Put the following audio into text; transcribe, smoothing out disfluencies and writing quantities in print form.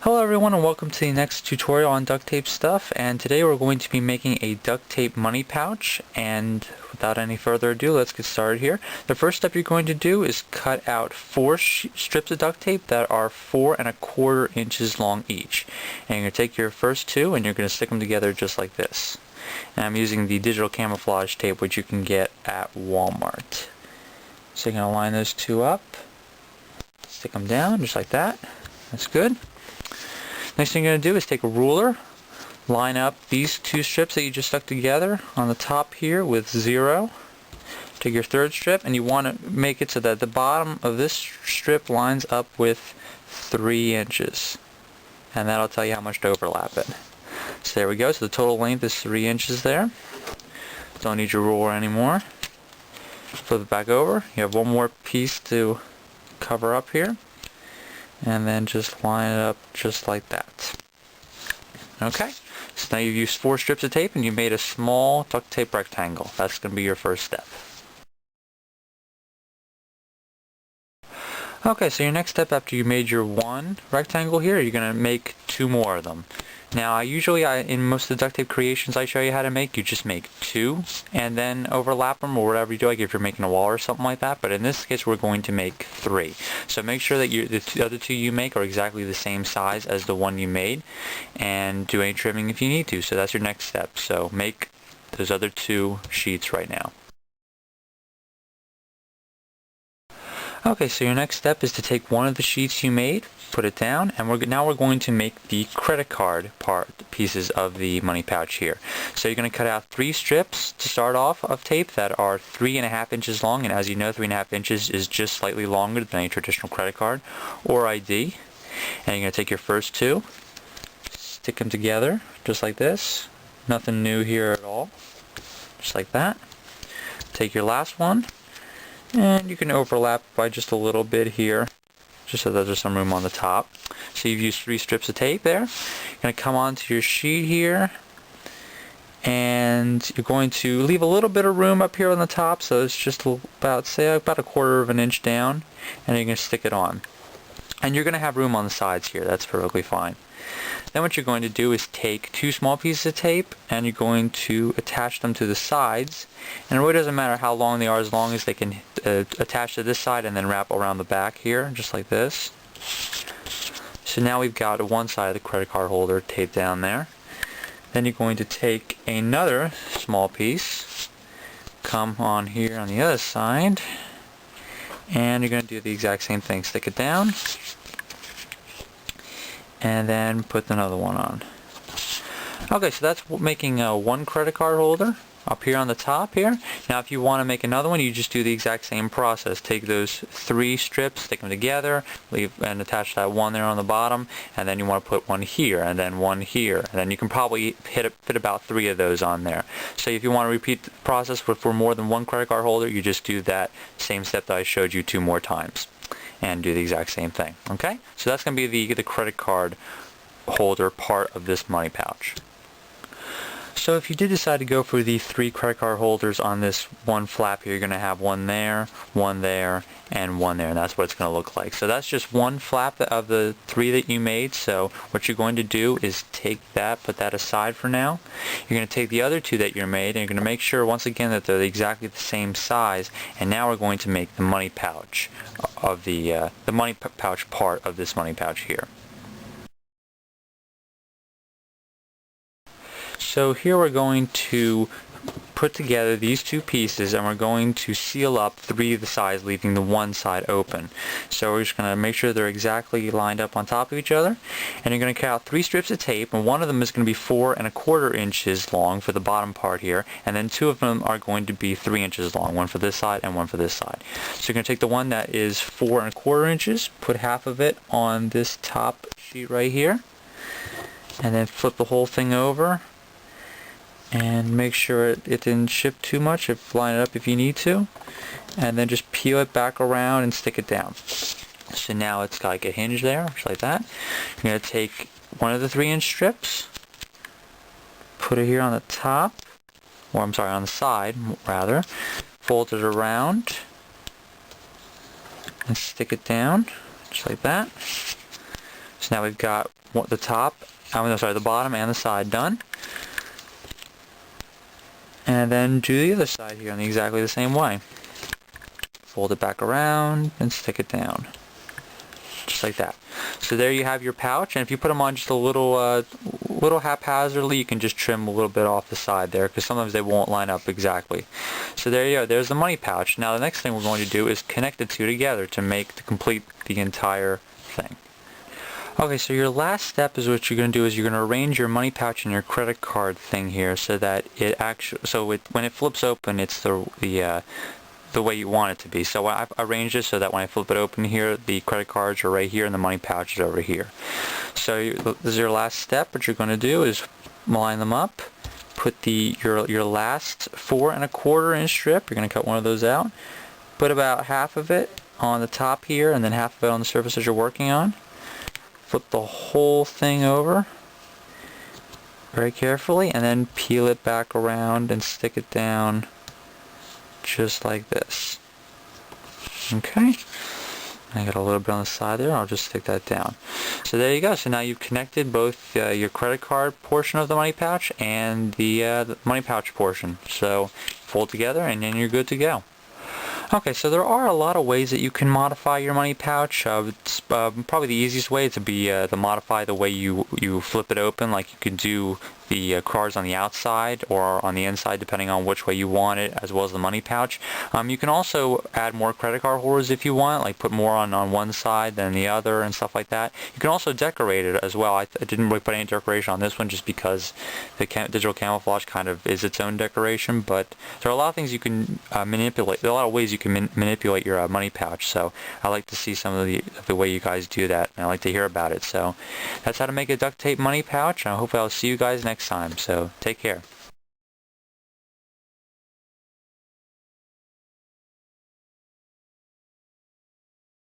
Hello everyone and welcome to the next tutorial on duct tape stuff, and today we're going to be making a duct tape money pouch. And without any further ado, let's get started here. The first step you're going to do is cut out 4 strips of duct tape that are 4 1/4 inches long each. And you're going to take your first 2 and you're going to stick them together just like this. And I'm using the digital camouflage tape which you can get at Walmart. So you're going to line those 2 up, stick them down just like that. That's good. Next thing you're going to do is take a ruler, line up these 2 strips that you just stuck together on the top here with 0. Take your third strip and you want to make it so that the bottom of this strip lines up with 3 inches. And that'll tell you how much to overlap it. So there we go. So the total length is 3 inches there. Don't need your ruler anymore. Flip it back over. You have one more piece to cover up here. And then just line it up just like that. Okay, so now you've used 4 strips of tape and you made a small duct tape rectangle. That's going to be your first step. Okay, so your next step after you made your 1 rectangle here, you're going to make 2 more of them. Now in most of the duct tape creations I show you how to make, you just make 2 and then overlap them or whatever you do, like if you're making a wall or something like that. But in this case we're going to make 3. So make sure that the other 2 you make are exactly the same size as the one you made, and do any trimming if you need to. So that's your next step. So make those other 2 sheets right now. Okay, so your next step is to take one of the sheets you made, put it down, and now we're going to make the credit card pieces of the money pouch here. So you're going to cut out 3 strips to start off of tape that are 3 1/2 inches long, and as you know 3 1/2 inches is just slightly longer than a traditional credit card or ID. And you're going to take your first 2, stick them together just like this. Nothing new here at all. Just like that. Take your last one. And you can overlap by just a little bit here, just so that there's some room on the top. So you've used 3 strips of tape there. You're going to come onto your sheet here, and you're going to leave a little bit of room up here on the top, so it's just about 1/4 of an inch down, and you're going to stick it on. And you're going to have room on the sides here, that's perfectly fine. Then what you're going to do is take 2 small pieces of tape and you're going to attach them to the sides. And it really doesn't matter how long they are, as long as they can attach to this side and then wrap around the back here, just like this. So now we've got one side of the credit card holder taped down there. Then you're going to take another small piece, come on here on the other side, and you're going to do the exact same thing. Stick it down, and then put another one on. Okay, so that's making 1 credit card holder up here on the top here. Now if you want to make another one, you just do the exact same process. Take those 3 strips, stick them together, and attach that one there on the bottom, and then you want to put one here, and then one here, and then you can probably fit about 3 of those on there. So if you want to repeat the process for more than 1 credit card holder, you just do that same step that I showed you 2 more times and do the exact same thing. Okay, so that's going to be the credit card holder part of this money pouch. So if you did decide to go for the 3 credit card holders on this one flap here, you're going to have one there, and one there, and that's what it's going to look like. So that's just one flap of the 3 that you made. So what you're going to do is take that, put that aside for now. You're going to take the other 2 that you made, and you're going to make sure once again that they're exactly the same size. And now we're going to make the money pouch of the money pouch part of this money pouch here. So here we're going to put together these 2 pieces, and we're going to seal up 3 of the sides, leaving the one side open. So we're just going to make sure they're exactly lined up on top of each other, and you're going to cut out 3 strips of tape, and one of them is going to be 4 1/4 inches long for the bottom part here, and then 2 of them are going to be 3 inches long, one for this side and one for this side. So you're going to take the one that is 4 1/4 inches, put half of it on this top sheet right here, and then flip the whole thing over. And make sure it didn't shift too much, line it up if you need to, and then just peel it back around and stick it down. So now it's got like a hinge there, just like that. You're going to take one of the 3-inch strips, put it here on the top, or I'm sorry, on the side rather, fold it around, and stick it down, just like that. So now we've got the top, the bottom and the side done. And then do the other side here in exactly the same way. Fold it back around and stick it down. Just like that. So there you have your pouch, and if you put them on just a little haphazardly, you can just trim a little bit off the side there, because sometimes they won't line up exactly. So there you go, there's the money pouch. Now the next thing we're going to do is connect the two together to complete the entire thing. Okay, so your last step is what you're going to do is you're going to arrange your money pouch and your credit card thing here so that it actually, when it flips open, it's the way you want it to be. So I've arranged it so that when I flip it open here, the credit cards are right here and the money pouch is over here. So this is your last step. What you're going to do is line them up, put your last 4 1/4 inch strip, you're going to cut one of those out, put about half of it on the top here and then half of it on the surface that you're working on. Flip the whole thing over very carefully and then peel it back around and stick it down just like this. Okay, I got a little bit on the side there, I'll just stick that down. So there you go, so now you've connected both your credit card portion of the money pouch and the money pouch portion. So fold together and then you're good to go. Okay, so there are a lot of ways that you can modify your money pouch. It's probably the easiest way to modify the way you flip it open. Like you can do the cards on the outside or on the inside depending on which way you want it, as well as the money pouch. You can also add more credit card holders if you want, like put more on one side than the other and stuff like that. You can also decorate it as well. I didn't really put any decoration on this one just because the digital camouflage kind of is its own decoration, but there are a lot of things you can manipulate. There are a lot of ways you can manipulate your money pouch, so I like to see some of the way you guys do that, and I like to hear about it. So that's how to make a duct tape money pouch, and hopefully I'll see you guys next time. So take care.